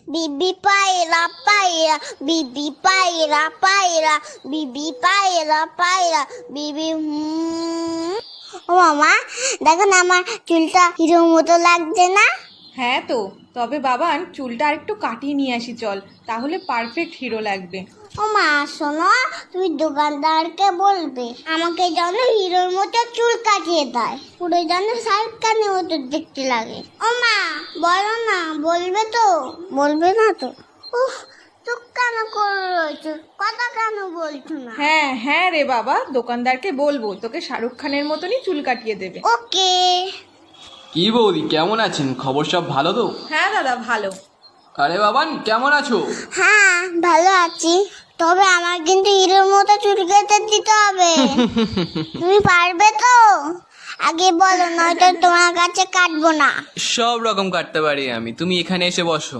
বিবি পায়রা পায়রা, বিবি পায়রা পায়রা, বিবি পায়রা পায়রা, বিবি ও মামা, দেখো না আমার চুলটা হিরোর মতো লাগছে না? হ্যাঁ তো, তবে বাবান চুলটা আরেকটু কাটিয়ে নিয়ে আসি চল, তাহলে পারফেক্ট হিরো লাগবে। ও মা শোনো, তুমি দোকানদারকে বলবে আমাকে যেন হিরোর মতো চুল কাটিয়ে দেয়, পুরো যেন শাহরুখ খানের মতো দেখতে লাগে। ও মা বলো না, বলবে তো? বলবে না তো? উফ, চুপ কেন করে রয়েছো, কথা কেন বলছো না? হ্যাঁ হ্যাঁ রে বাবা, দোকানদারকে বলবো তোকে শাহরুখ খানের মতনই চুল কাটিয়ে দেবে। ওকে। কি বৌদি, কেমন আছেন? খবর সব ভালো তো? হ্যাঁ দাদা ভালো। আরে বাবান, কেমন আছো? হ্যাঁ ভালো আছি, তবে আমার কিন্তু হিরোর মতো চুল কেটে দিতে হবে। তুমি পারবে তো? আগে বলো, নয়তো তোমার কাছে কাটবো না। সব রকম কাটতে পারি আমি, তুমি এখানে এসে বসো।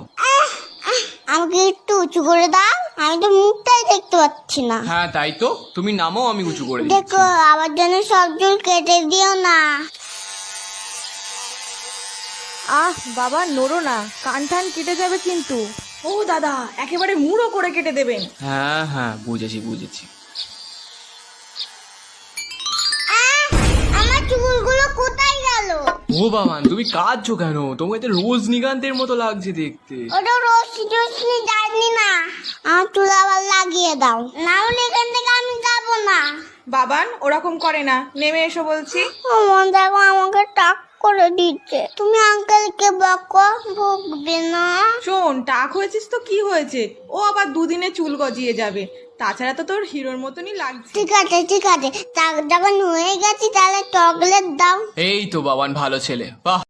আমাকে একটু উঁচু করে দাও, আমি তো মুখটাই দেখতে পাচ্ছি না। হ্যাঁ তাই তো, তুমি নামও, আমি উঁচু করে দিচ্ছি। দেখো আমার জন্য সব চুল কেটে দিও না। আহ বাবা নড়ো না, কান টান কেটে যাবে কিন্তু। ও দাদা, একেবারে মুড়ো করে কেটে দেবেন। হ্যাঁ হ্যাঁ, বুঝেছি বুঝেছি। আমার চুলগুলো কোথায় গেল? ও বাবান, তুমি কাঁদছো কেন? তোমাকে তো রজনীকান্তের মতো লাগছে দেখতে। ওটা রশ্মি টশ্মি যায়নি না, আমার চুল আবার লাগিয়ে দাও, না হলে এখান থেকে আমি যাবো না। বাবান ওরকম করে না, নেমে এসো বলছি। আমার দেখো আমাকে টাক করে দিচ্ছে, তুমি আঙ্কেলকে বকো, বকবে না। শোন, টাক হয়েছিস তো কি হয়েছে, ও আবার দুদিনে চুল গজিয়ে যাবে, তাছাড়া তো তোর হিরোর মতনই লাগছে। ঠিক আছে ঠিক আছে, টাক যখন হয়ে গেছি তাহলে চকলেট দাও। এই তো বাবান, ভালো ছেলে, বাহ।